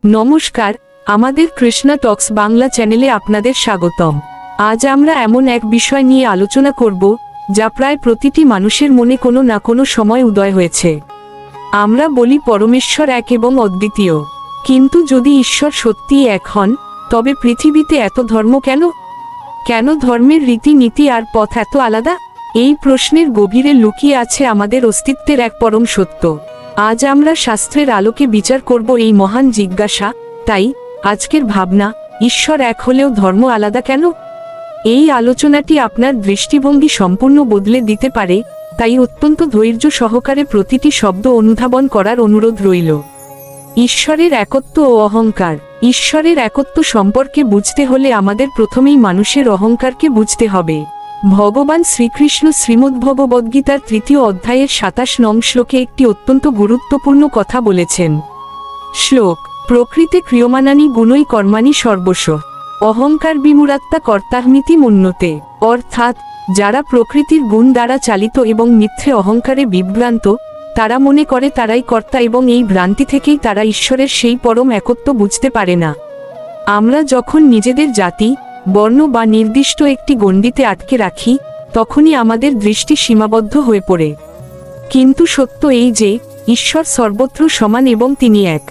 নমস্কার, আমাদের কৃষ্ণা টক্স বাংলা চ্যানেলে আপনাদের স্বাগতম। আজ আমরা এমন এক বিষয় নিয়ে আলোচনা করব যা প্রায় প্রতিটি মানুষের মনে কোনো না কোনো সময় উদয় হয়েছে। আমরা বলি পরমেশ্বর এক এবং অদ্বিতীয়, কিন্তু যদি ঈশ্বর সত্যিই এক হন, তবে পৃথিবীতে এত ধর্ম কেন? কেন ধর্মের রীতিনীতি আর পথ এত আলাদা? এই প্রশ্নের গভীরে লুকিয়ে আছে আমাদের অস্তিত্বের এক পরম সত্য। আজ আমরা শাস্ত্রের আলোকে বিচার করব এই মহান জিজ্ঞাসা। তাই আজকের ভাবনা, ঈশ্বর এক হলেও ধর্ম আলাদা কেন? এই আলোচনাটি আপনার দৃষ্টিভঙ্গি সম্পূর্ণ বদলে দিতে পারে, তাই অত্যন্ত ধৈর্য সহকারে প্রতিটি শব্দ অনুধাবন করার অনুরোধ রইল। ঈশ্বরের একত্ব ও অহংকার। ঈশ্বরের একত্ব সম্পর্কে বুঝতে হলে আমাদের প্রথমেই মানুষের অহংকারকে বুঝতে হবে। ভগবান শ্রীকৃষ্ণ শ্রীমদ্ভগবদ্গীতার 3য় অধ্যায়ের 27 নং শ্লোকে একটি অত্যন্ত গুরুত্বপূর্ণ কথা বলেছেন। শ্লোক: প্রকৃতে ক্রিয়মাণানি গুণৈ কর্মাণি সর্বস্ব অহংকার বিমূঢ়াত্মা কর্তাহমিতি মন্যতে। অর্থাৎ যারা প্রকৃতির গুণ দ্বারা চালিত এবং মিথ্যে অহংকারে বিভ্রান্ত, তারা মনে করে তারাই কর্তা, এবং এই ভ্রান্তি থেকেই তারা ঈশ্বরের সেই পরম একত্ব বুঝতে পারে না। আমরা যখন নিজেদের জাতি, বর্ণ বা নির্দিষ্ট একটি গণ্ডিতে আটকে রাখি, তখনই আমাদের দৃষ্টি সীমাবদ্ধ হয়ে পড়ে। কিন্তু সত্য এই যে ঈশ্বর সর্বত্র সমান এবং তিনি এক।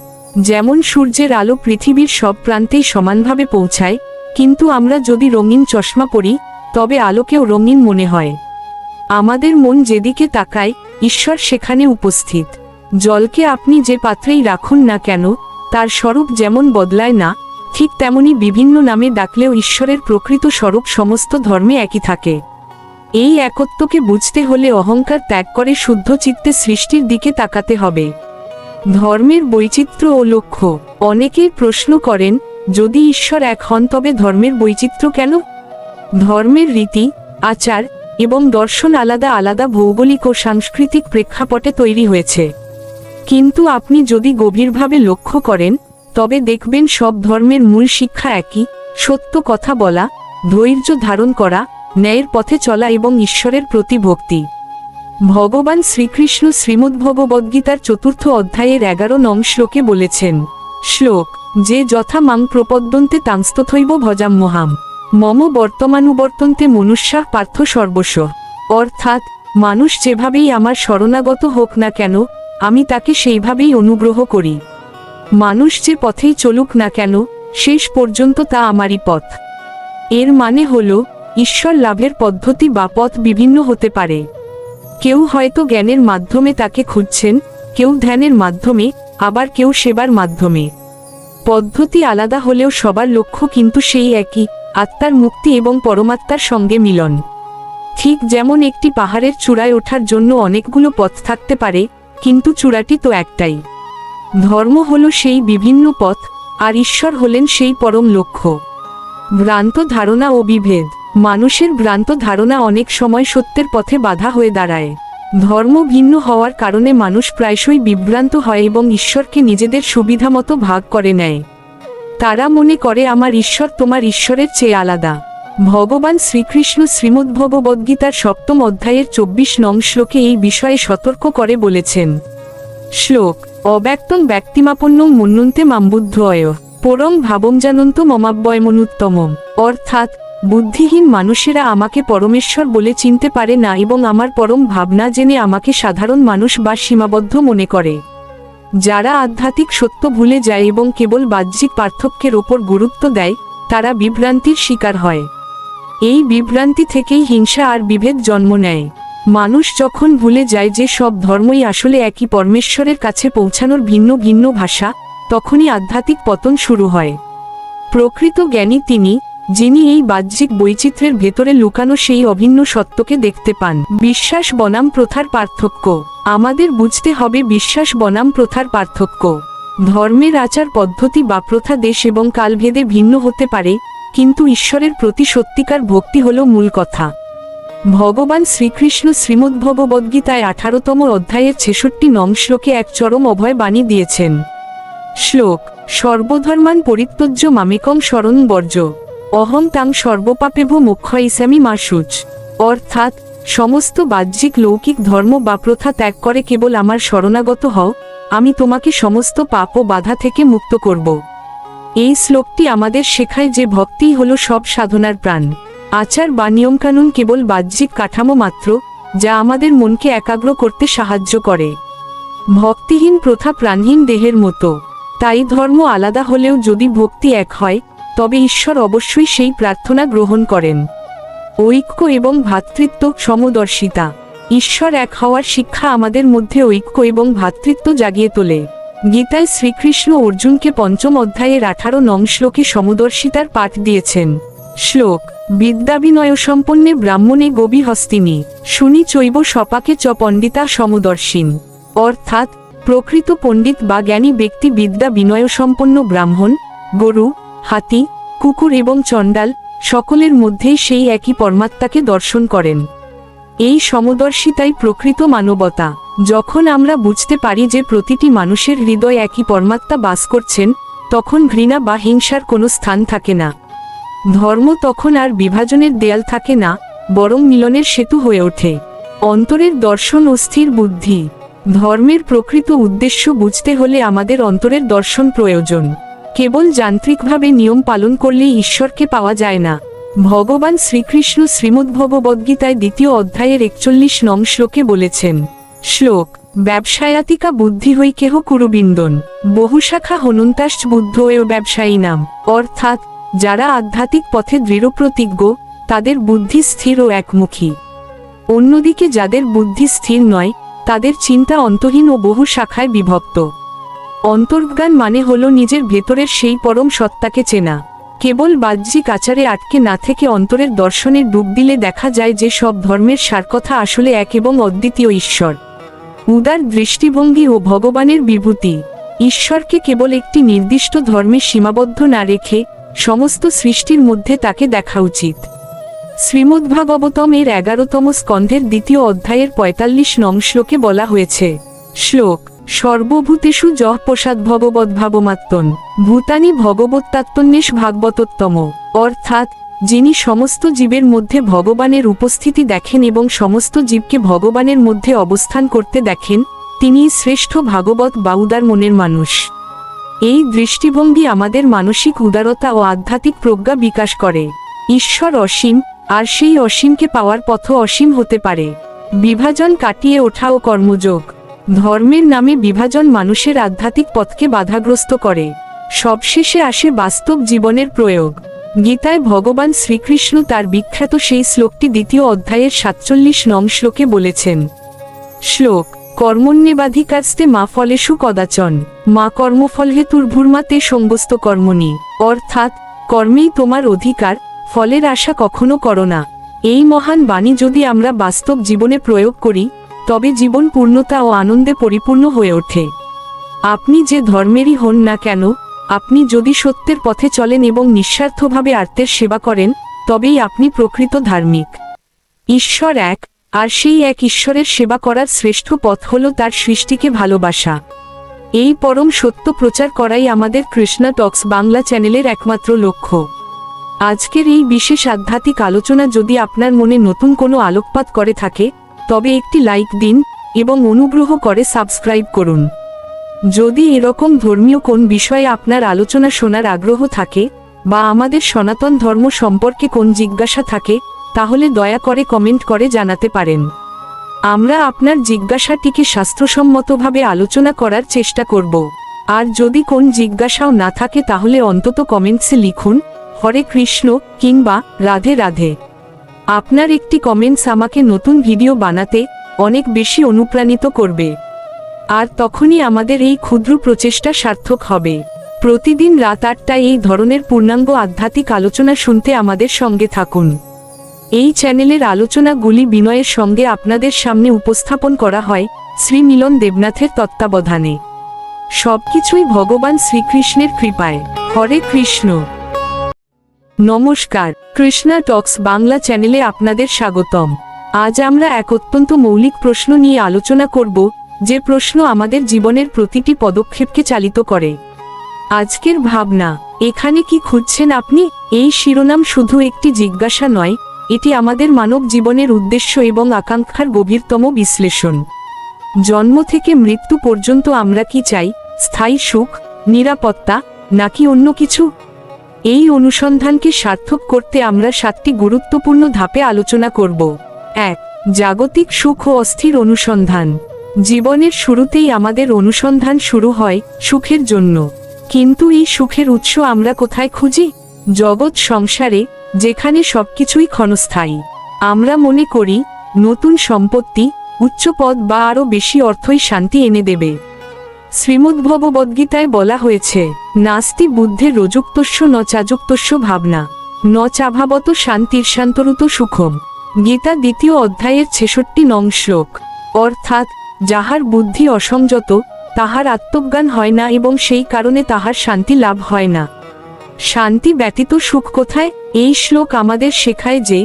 যেমন সূর্যের আলো পৃথিবীর সব প্রান্তেই সমানভাবে পৌঁছায়, কিন্তু আমরা যদি রঙিন চশমা পরি, তবে আলোকেও রঙিন মনে হয়। আমাদের মন যেদিকে তাকায়, ঈশ্বর সেখানে উপস্থিত। জলকে আপনি যে পাত্রেই রাখুন না কেন, তার স্বরূপ যেমন বদলায় না, ঠিক তেমনি বিভিন্ন নামে ডাকলেও ঈশ্বরের প্রকৃত স্বরূপ সমস্ত ধর্মে একই থাকে। এই একত্বকে বুঝতে হলে অহংকার ত্যাগ করে শুদ্ধ চিত্তে সৃষ্টির দিকে তাকাতে হবে। ধর্মের বৈচিত্র্য ও লক্ষ্য। অনেকেই প্রশ্ন করেন, যদি ঈশ্বর এক হন তবে ধর্মের বৈচিত্র্য কেন? ধর্মের রীতি, আচার এবং দর্শন আলাদা আলাদা ভৌগোলিক ও সাংস্কৃতিক প্রেক্ষাপটে তৈরি হয়েছে। কিন্তু আপনি যদি গভীরভাবে লক্ষ্য করেন, তবে দেখবেন সব ধর্মের মূল শিক্ষা একই: সত্য কথা বলা, ধৈর্য ধারণ করা, ন্যায়ের পথে চলা এবং ঈশ্বরের প্রতি ভক্তি। ভগবান শ্রীকৃষ্ণ শ্রীমদ্ভগবদ্গীতার 4র্থ অধ্যায়ের 11 নং শ্লোকে বলেছেন। শ্লোক: যে যথা মাং প্রপদ্যন্তে তাংস্তথৈব ভজাম্যহাম মম বর্তমানুবর্তন্তে মনুষ্যাঃ পার্থ সর্বস্ব। অর্থাৎ মানুষ যেভাবেই আমার শরণাগত হোক না কেন, আমি তাকে সেইভাবেই অনুগ্রহ করি। মানুষ যে পথেই চলুক না কেন, শেষ পর্যন্ত তা আমারই পথ। এর মানে হল, ঈশ্বর লাভের পদ্ধতি বা পথ বিভিন্ন হতে পারে। কেউ হয়তো জ্ঞানের মাধ্যমে তাকে খুঁজছেন, কেউ ধ্যানের মাধ্যমে, আবার কেউ সেবার মাধ্যমে। পদ্ধতি আলাদা হলেও সবার লক্ষ্য কিন্তু সেই একই: আত্মার মুক্তি এবং পরমাত্মার সঙ্গে মিলন। ঠিক যেমন একটি পাহাড়ের চূড়ায় ওঠার জন্য অনেকগুলো পথ থাকতে পারে, কিন্তু চূড়াটি তো একটাই। ধর্ম হল সেই বিভিন্ন পথ, আর ঈশ্বর হলেন সেই পরম লক্ষ্য। ভ্রান্ত ধারণা ও বিভেদ। মানুষের ভ্রান্ত ধারণা অনেক সময় সত্যের পথে বাধা হয়ে দাঁড়ায়। ধর্ম ভিন্ন হওয়ার কারণে মানুষ প্রায়শই বিভ্রান্ত হয় এবং ঈশ্বরকে নিজেদের সুবিধামতো ভাগ করে নেয়। তারা মনে করে আমার ঈশ্বর তোমার ঈশ্বরের চেয়ে আলাদা। ভগবান শ্রীকৃষ্ণ শ্রীমদ্ভগবদ্গীতার 7ম অধ্যায়ের 24 নং শ্লোকে এই বিষয়ে সতর্ক করে বলেছেন। শ্লোক: অব্যক্তং ব্যক্তিমাপন্নং মন্যন্তে মাম্বুদ্ধয় পরং ভাবং জানন্ত মমাব্যয়মনুত্তমম। অর্থাৎ বুদ্ধিহীন মানুষেরা আমাকে পরমেশ্বর বলে চিনতে পারে না এবং আমার পরম ভাবনা জেনে আমাকে সাধারণ মানুষ বা সীমাবদ্ধ মনে করে। যারা আধ্যাত্মিক সত্য ভুলে যায় এবং কেবল বাহ্যিক পার্থক্যের ওপর গুরুত্ব দেয়, তারা বিভ্রান্তির শিকার হয়। এই বিভ্রান্তি থেকেই হিংসা আর বিভেদ জন্ম নেয়। মানুষ যখন ভুলে যায় যে সব ধর্মই আসলে একই পরমেশ্বরের কাছে পৌঁছানোর ভিন্ন ভিন্ন ভাষা, তখনই আধ্যাত্মিক পতন শুরু হয়। প্রকৃত জ্ঞানী তিনি, যিনি এই বাহ্যিক বৈচিত্র্যের ভেতরে লুকানো সেই অভিন্ন সত্যকে দেখতে পান। বিশ্বাস বনাম প্রথার পার্থক্য। আমাদের বুঝতে হবে বিশ্বাস বনাম প্রথার পার্থক্য। ধর্মের আচার পদ্ধতি বা প্রথা দেশ এবং কালভেদে ভিন্ন হতে পারে, কিন্তু ঈশ্বরের প্রতি সত্যিকার ভক্তি হল মূল কথা। ভগবান শ্রীকৃষ্ণ শ্রীমদ্ভগবদ্গীতায় 18তম অধ্যায়ের 66 নং শ্লোকে এক চরম অভয় বাণী দিয়েছেন। শ্লোক: সর্বধর্মান পরিত্যজ্য মামেকং শরণং বর্জ অহং তাং সর্বপাপেভ্যো মোক্ষয়িষ্যামি মা শুচ। অর্থাৎ সমস্ত বাহ্যিক লৌকিক ধর্ম বা প্রথা ত্যাগ করে কেবল আমার শরণাগত হও, আমি তোমাকে সমস্ত পাপ ও বাধা থেকে মুক্ত করব। এই শ্লোকটি আমাদের শেখায় যে ভক্তিই হলো সব সাধনার প্রাণ। আচার বা নিয়মকানুন কেবল বাহ্যিক কাঠামো মাত্র, যা আমাদের মনকে একাগ্র করতে সাহায্য করে। ভক্তিহীন প্রথা প্রাণহীন দেহের মতো। তাই ধর্ম আলাদা হলেও যদি ভক্তি এক হয়, তবে ঈশ্বর অবশ্যই সেই প্রার্থনা গ্রহণ করেন। ঐক্য এবং ভ্রাতৃত্ব সমদর্শিতা। ঈশ্বর এক হওয়ার শিক্ষা আমাদের মধ্যে ঐক্য এবং ভ্রাতৃত্ব জাগিয়ে তোলে। গীতায় শ্রীকৃষ্ণ অর্জুনকে ৫ম অধ্যায়ের ১৮ নং শ্লোকে সমদর্শিতার পাঠ দিয়েছেন। শ্লোক: বিদ্যাবিনয় সম্পন্নে ব্রাহ্মণে গবি হস্তিনী শুনি চৈব সপাকে চ পণ্ডিতা সমদর্শিন। অর্থাৎ প্রকৃত পণ্ডিত বা জ্ঞানী ব্যক্তি বিদ্যা বিনয় সম্পন্ন ব্রাহ্মণ, গরু, হাতি, কুকুর এবং চণ্ডাল সকলের মধ্যেই সেই একই পরমাত্মাকে দর্শন করেন। এই সমদর্শিতাই প্রকৃত মানবতা। যখন আমরা বুঝতে পারি যে প্রতিটি মানুষের হৃদয়ে একই পরমাত্মা বাস করছেন, তখন ঘৃণা বা হিংসার কোনো স্থান থাকে না। ধর্ম তখন আর বিভাজনের দেয়াল থাকে না, বরং মিলনের সেতু হয়ে ওঠে। অন্তরের দর্শন ও স্থির বুদ্ধি। ধর্মের প্রকৃত উদ্দেশ্য বুঝতে হলে আমাদের অন্তরের দর্শন প্রয়োজন। কেবল যান্ত্রিকভাবে নিয়ম পালন করলেই ঈশ্বরকে পাওয়া যায় না। ভগবান শ্রীকৃষ্ণ শ্রীমদ্ভগবদ্গীতায় ২য় অধ্যায়ের ৪১ নং শ্লোকে বলেছেন। শ্লোক: ব্যবসায়াতিকা বুদ্ধি হই কেহ কুরুবিন্দন বহুশাখা হনুন্তাশ্চ বুদ্ধ এও ব্যবসায়ী নাম। অর্থাৎ যারা আধ্যাত্মিক পথে দৃঢ়প্রতিজ্ঞ, তাদের বুদ্ধি স্থির ও একমুখী। অন্যদিকে যাদের বুদ্ধি স্থির নয়, তাদের চিন্তা অন্তহীন ও বহু শাখায় বিভক্ত। অন্তর্জ্ঞান মানে হল নিজের ভেতরের সেই পরম সত্তাকে চেনা। কেবল বাহ্যিক আচারে আটকে না থেকে অন্তরের দর্শনের ডুব দিলে দেখা যায় যে সব ধর্মের সারকথা আসলে এক এবং অদ্বিতীয় ঈশ্বর। উদার দৃষ্টিভঙ্গি ও ভগবানের বিভূতি। ঈশ্বরকে কেবল একটি নির্দিষ্ট ধর্মে সীমাবদ্ধ না রেখে সমস্ত সৃষ্টির মধ্যে তাকে দেখা উচিত। শ্রীমদ্ভাগবতম এর ১১তম স্কন্ধের ২য় অধ্যায়ের ৪৫ নং শ্লোকে বলা হয়েছে। শ্লোক: সর্বভূতেষু যঃ প্রসাদ ভগবদ্ভাবমাত্মন ভূতানি ভগবত্তাত্মন্যেষ ভাগবতোত্তম। অর্থাৎ যিনি সমস্ত জীবের মধ্যে ভগবানের উপস্থিতি দেখেন এবং সমস্ত জীবকে ভগবানের মধ্যে অবস্থান করতে দেখেন, তিনিই শ্রেষ্ঠ ভাগবত বা উদার মনের মানুষ। এই দৃষ্টিভঙ্গি আমাদের মানসিক উদারতা ও আধ্যাত্মিক প্রজ্ঞা বিকাশ করে। ঈশ্বর অসীম, আর সেই অসীমকে পাওয়ার পথও অসীম হতে পারে। বিভাজন কাটিয়ে ওঠা ও কর্মযোগ। ধর্মের নামে বিভাজন মানুষের আধ্যাত্মিক পথকে বাধাগ্রস্ত করে। সবশেষে আসে বাস্তব জীবনের প্রয়োগ। গীতায় ভগবান শ্রীকৃষ্ণ তার বিখ্যাত সেই শ্লোকটি ২য় অধ্যায়ের ৪৭ নং শ্লোকে বলেছেন। শ্লোক: কর্মণ্যেবাধিকারস্তে মা ফলেষু কদাচন মা কর্মফল হেতুর্ভূর্মা তে সঙ্গস্ত কর্মণি। অর্থাৎ কর্মেই তোমার অধিকার, ফলের আশা কখনো করো না। এই মহান বাণী যদি আমরা বাস্তব জীবনে প্রয়োগ করি, তবে জীবন পূর্ণতা ও আনন্দে পরিপূর্ণ হয়ে ওঠে। আপনি যে ধর্মেরই হন না কেন, আপনি যদি সত্যের পথে চলেন এবং নিঃস্বার্থভাবে আর্তের সেবা করেন, তবেই আপনি প্রকৃত ধার্মিক। ঈশ্বর এক, আর সেই এক ঈশ্বরের সেবা করার শ্রেষ্ঠ পথ হল তার সৃষ্টিকে ভালোবাসা। এই পরম সত্য প্রচার করাই আমাদের কৃষ্ণা টক্স বাংলা চ্যানেলের একমাত্র লক্ষ্য। আজকের এই বিশেষ আধ্যাত্মিক আলোচনা যদি আপনার মনে নতুন কোনো আলোকপাত করে থাকে, তবে একটি লাইক দিন এবং অনুগ্রহ করে সাবস্ক্রাইব করুন। যদি এরকম ধর্মীয় কোন বিষয়ে আপনার আলোচনা শোনার আগ্রহ থাকে, বা আমাদের সনাতন ধর্ম সম্পর্কে কোন জিজ্ঞাসা থাকে, তাহলে দয়া করে কমেন্ট করে জানাতে পারেন। আমরা আপনার জিজ্ঞাসাটিকে শাস্ত্রসম্মতভাবে আলোচনা করার চেষ্টা করব। আর যদি কোন জিজ্ঞাসাও না থাকে, তাহলে অন্তত কমেন্টসে লিখুন হরে কৃষ্ণ কিংবা রাধে রাধে। আপনার একটি কমেন্টস আমাকে নতুন ভিডিও বানাতে অনেক বেশি অনুপ্রাণিত করবে। আর তখনই আমাদের এই ক্ষুদ্র প্রচেষ্টা সার্থক হবে। প্রতিদিন রাত ৮টায় এই ধরনের পূর্ণাঙ্গ আধ্যাত্মিক আলোচনা শুনতে আমাদের সঙ্গে থাকুন। এই চ্যানেলের আলোচনাগুলি বিনয়ের সঙ্গে আপনাদের সামনে উপস্থাপন করা হয় শ্রী মিলন দেবনাথের তত্ত্বাবধানে। সবকিছুই ভগবান শ্রীকৃষ্ণের কৃপায়। হরে কৃষ্ণ। নমস্কার, কৃষ্ণা টক্স বাংলা চ্যানেলে আপনাদের স্বাগতম। আজ আমরা এক অত্যন্ত মৌলিক প্রশ্ন নিয়ে আলোচনা করব, যে প্রশ্ন আমাদের জীবনের প্রতিটি পদক্ষেপকে চালিত করে। আজকের ভাবনা: এখানে কি খুঁজছেন আপনি? এই শিরোনাম শুধু একটি জিজ্ঞাসা নয়, এটি আমাদের মানব জীবনের উদ্দেশ্য এবং আকাঙ্ক্ষার গভীরতম বিশ্লেষণ। জন্ম থেকে মৃত্যু পর্যন্ত আমরা কি চাই, স্থায়ী সুখ, নিরাপত্তা, নাকি অন্য কিছু? এই অনুসন্ধানকে সার্থক করতে আমরা 7টি গুরুত্বপূর্ণ ধাপে আলোচনা করব। 1. জাগতিক সুখ ও অস্থির অনুসন্ধান। জীবনের শুরুতেই আমাদের অনুসন্ধান শুরু হয় সুখের জন্য। কিন্তু এই সুখের উৎস আমরা কোথায় খুঁজি? জগৎ সংসারে, যেখানে সবকিছুই ক্ষণস্থায়ী। আমরা মনে করি নতুন সম্পত্তি, উচ্চ পদ বা আরও বেশি অর্থই শান্তি এনে দেবে। শ্রীমদ্ভগবদ্গীতায় বলা হয়েছে, নাস্তি বুদ্ধে রযুক্তস্য ন চাযুক্তস্য ভাবনা ন চাভাবত শান্তির্শান্তরুত সুখম। গীতা 2য় অধ্যায়ের 66 নং শ্লোক। অর্থাৎ, যাহার বুদ্ধি অসংযত, তাহার আত্মজ্ঞান হয় না এবং সেই কারণে তাহার শান্তি লাভ হয় না। শান্তি ব্যতীত সুখ কোথায়? এই শ্লোক আমাদের শেখায় যে,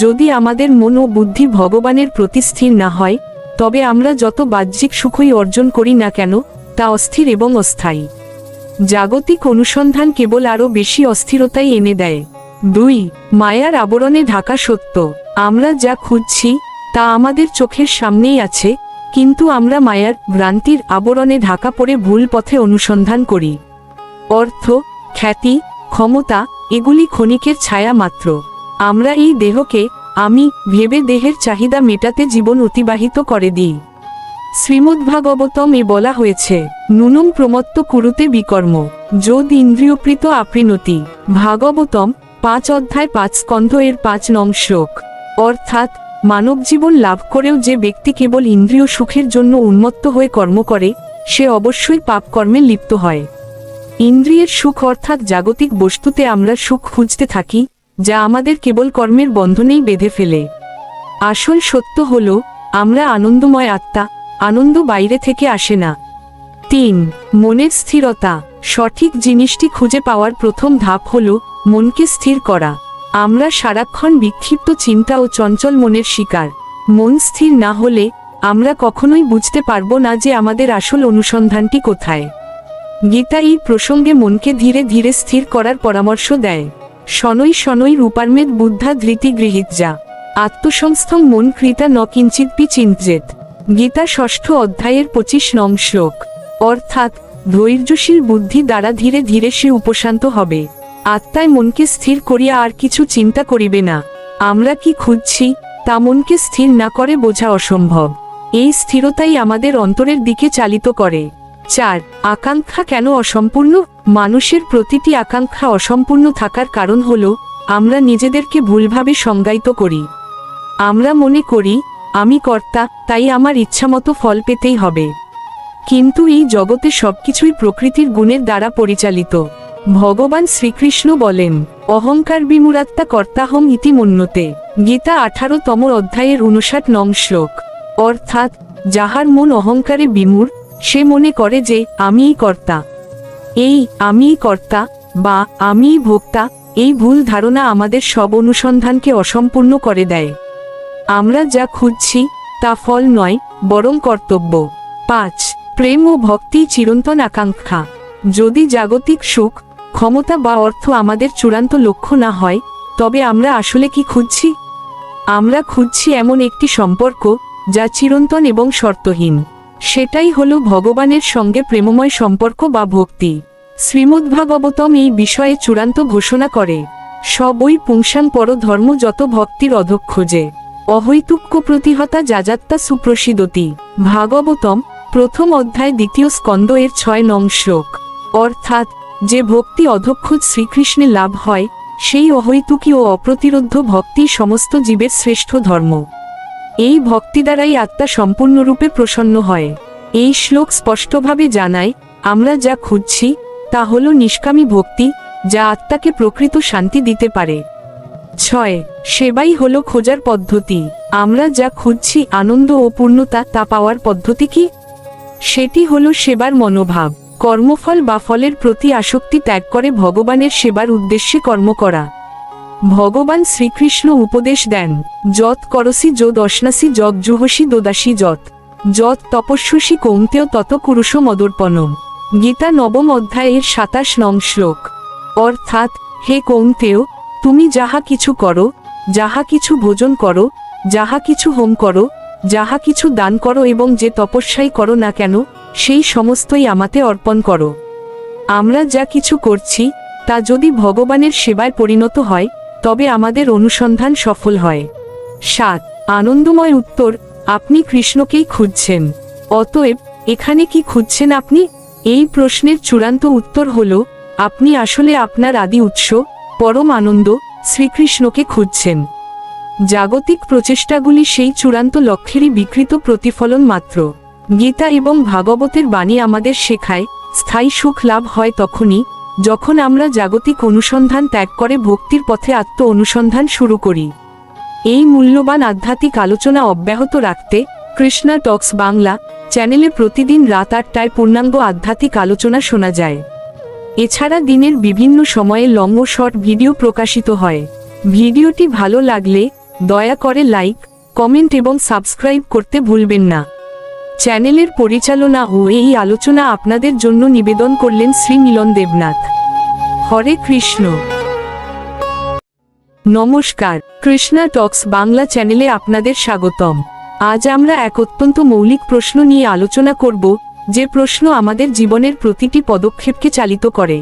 যদি আমাদের মন ও বুদ্ধি ভগবানের প্রতি স্থির না হয়, তবে আমরা যত বাহ্যিক সুখই অর্জন করি না কেন, তা অস্থির এবং অস্থায়ী। জাগতিক অনুসন্ধান কেবল আরও বেশি অস্থিরতাই এনে দেয়। 2. মায়ার আবরণে ঢাকা সত্য। আমরা যা খুঁজছি তা আমাদের চোখের সামনেই আছে, কিন্তু আমরা মায়ার ভ্রান্তির আবরণে ঢাকা পড়ে ভুল পথে অনুসন্ধান করি। অর্থ, খ্যাতি, ক্ষমতা, এগুলি ক্ষণিকের ছায়া মাত্র। আমরা এই দেহকে আমি ভেবে দেহের চাহিদা মেটাতে জীবন অতিবাহিত করে দিই। শ্রীমদ্ভাগবতমে বলা হয়েছে, নুনম প্রমত্ত কুরুতে বিকর্ম যোদ ইন্দ্রিয়প্রীত আপৃণতি। ভাগবতম 5 অধ্যায় 5 স্কন্ধ এর 5 নং শ্লোক। অর্থাৎ, মানব জীবন লাভ করেও যে ব্যক্তি কেবল ইন্দ্রিয় সুখের জন্য উন্মত্ত হয়ে কর্ম করে, সে অবশ্যই পাপ কর্মে লিপ্ত হয়। ইন্দ্রিয়ের সুখ অর্থাৎ জাগতিক বস্তুতে আমরা সুখ খুঁজতে থাকি, যা আমাদের কেবল কর্মের বন্ধনেই বেঁধে ফেলে। আসল সত্য হল, আমরা আনন্দময় আত্মা, আনন্দ বাইরে থেকে আসে না। 3. মনের স্থিরতা। সঠিক জিনিসটি খুঁজে পাওয়ার প্রথম ধাপ হল মনকে স্থির করা। আমরা সারাক্ষণ বিক্ষিপ্ত চিন্তা ও চঞ্চল মনের শিকার। মন স্থির না হলে আমরা কখনোই বুঝতে পারব না যে আমাদের আসল অনুসন্ধানটি কোথায়। গীতা এই প্রসঙ্গে মনকে ধীরে ধীরে স্থির করার পরামর্শ দেয়। শনৈ শনৈ রূপার্মেদ বুদ্ধা ধৃতি গৃহীতযা আত্মসংস্থং মন কৃতা ন কিঞ্চিৎপি চিন্তেত। গীতা 6ষ্ঠ অধ্যায়ের 25 নং শ্লোক। অর্থাৎ, ধৈর্যশীল বুদ্ধি দ্বারা ধীরে ধীরে সে উপশান্ত হবে। আত্মায় মনকে স্থির করিয়া আর কিছু চিন্তা করিবে না। আমরা কি খুঁজছি তা মনকে স্থির না করে বোঝা অসম্ভব। এই স্থিরতাই আমাদের অন্তরের দিকে চালিত করে। 4. আকাঙ্ক্ষা কেন অসম্পূর্ণ? মানুষের প্রতিটি আকাঙ্ক্ষা অসম্পূর্ণ থাকার কারণ হল, আমরা নিজেদেরকে ভুলভাবে সংজ্ঞায়িত করি। আমরা মনে করি, আমি কর্তা, তাই আমার ইচ্ছামতো ফল পেতেই হবে। কিন্তু এই জগতে সবকিছুই প্রকৃতির গুণের দ্বারা পরিচালিত। ভগবান শ্রীকৃষ্ণ বলেন, অহংকার বিমূঢ়াত্মা কর্তাহং ইতি মন্যতে। গীতা 18তম অধ্যায়ের 59 নং শ্লোক। অর্থাৎ, যাহার মন অহংকারে বিমূঢ়, সে মনে করে যে আমিই কর্তা। এই আমিই কর্তা বা আমিই ভোক্তা, এই ভুল ধারণা আমাদের সব অনুসন্ধানকে অসম্পূর্ণ করে দেয়। আমরা যা খুঁজছি তা ফল নয়, বরং কর্তব্য। 5. প্রেম ও ভক্তি চিরন্তন আকাঙ্ক্ষা। যদি জাগতিক সুখ, ক্ষমতা বা অর্থ আমাদের চূড়ান্ত লক্ষ্য না হয়, তবে আমরা আসলে কি খুঁজছি? আমরা খুঁজছি এমন একটি সম্পর্ক যা চিরন্তন এবং শর্তহীন। সেটাই হলো ভগবানের সঙ্গে প্রেমময় সম্পর্ক বা ভক্তি। শ্রীমদ্ভাগবতম এই বিষয়ে চূড়ান্ত ঘোষণা করে, সবই পুংসাং পর ধর্ম যত ভক্তির অধক্ষোজে অহৈতুক্য প্রতিহতা যাজাত্তা সুপ্রসিদতি। ভাগবতম 1ম অধ্যায় 2য় স্কন্ধ এর 6 নং শ্লোক। অর্থাৎ, যে ভক্তি অধক্ষজ শ্রীকৃষ্ণে লাভ হয়, সেই অহৈতুকী ও অপ্রতিরোধ্য ভক্তি সমস্ত জীবের শ্রেষ্ঠ ধর্ম। এই ভক্তি দ্বারাই আত্মা সম্পূর্ণরূপে প্রসন্ন হয়। এই শ্লোক স্পষ্টভাবে জানায়, আমরা যা খুঁজছি তা হল নিষ্কামী ভক্তি, যা আত্মাকে প্রকৃত শান্তি দিতে পারে। 6. সেবাই হল খোঁজার পদ্ধতি। আমরা যা খুঁজছি আনন্দ ও পূর্ণতা, তা পাওয়ার পদ্ধতি কি? সেটি হল সেবার মনোভাব। কর্মফল বা ফলের প্রতি আসক্তি ত্যাগ করে ভগবানের সেবার উদ্দেশ্যে কর্ম করা। ভগবান শ্রীকৃষ্ণ উপদেশ দেন, যত করসি যোদ অশ্নাসি যত জুহসি দোদাসি যত যত তপস্যসি কৌন্তেয় তত কুরুষ মদর্পণম। গীতা 9ম অধ্যায়ের 27 নং শ্লোক। অর্থাৎ, হে কৌন্তেয়, তুমি যাহা কিছু করো, যাহা কিছু ভোজন করো, যাহা কিছু হোম করো, যাহা কিছু দান করো এবং যে তপস্যাই করো না কেন সেই সমস্তই আমাতে অর্পণ করো। আমরা যা কিছু করছি তা যদি ভগবানের সেবায় পরিণত হয় তবে আমাদের অনুসন্ধান সফল হয়। 7 আনন্দময় উত্তর, আপনি কৃষ্ণকেই খুঁজছেন। অতএব এখানে কি খুঁজছেন আপনি? এই প্রশ্নের চূড়ান্ত উত্তর হল, আপনি আসলে আপনার আদি উৎস পরম আনন্দ শ্রীকৃষ্ণকে খুঁজছেন। জাগতিক প্রচেষ্টাগুলি সেই চূড়ান্ত লক্ষ্যেরই বিকৃত প্রতিফলন মাত্র। গীতা এবং ভাগবতের বাণী আমাদের শেখায়, স্থায়ী সুখ লাভ হয় তখনই যখন আমরা জাগতিক অনুসন্ধান ত্যাগ করে ভক্তির পথে আত্ম অনুসন্ধান শুরু করি। এই মূল্যবান আধ্যাত্মিক আলোচনা অব্যাহত রাখতে কৃষ্ণা টক্স বাংলা চ্যানেলে প্রতিদিন রাত 8টায় পূর্ণাঙ্গ আধ্যাত্মিক আলোচনা শোনা যায়। এছাড়া দিনের বিভিন্ন সময়ে লং ও শর্ট ভিডিও প্রকাশিত হয়। ভিডিওটি ভালো লাগলে দয়া করে লাইক, কমেন্ট এবং সাবস্ক্রাইব করতে ভুলবেন না। চ্যানেলের পরিচালনা ও এই আলোচনা আপনাদের জন্য নিবেদন করলেন শ্রী মিলন দেবনাথ। হরে কৃষ্ণ। নমস্কার, কৃষ্ণা টক্স বাংলা চ্যানেলে আপনাদের স্বাগতম। আজ আমরা এক অত্যন্ত মৌলিক প্রশ্ন নিয়ে আলোচনা করব, যে প্রশ্ন আমাদের জীবনের প্রতিটি পদক্ষেপকে চালিত করে।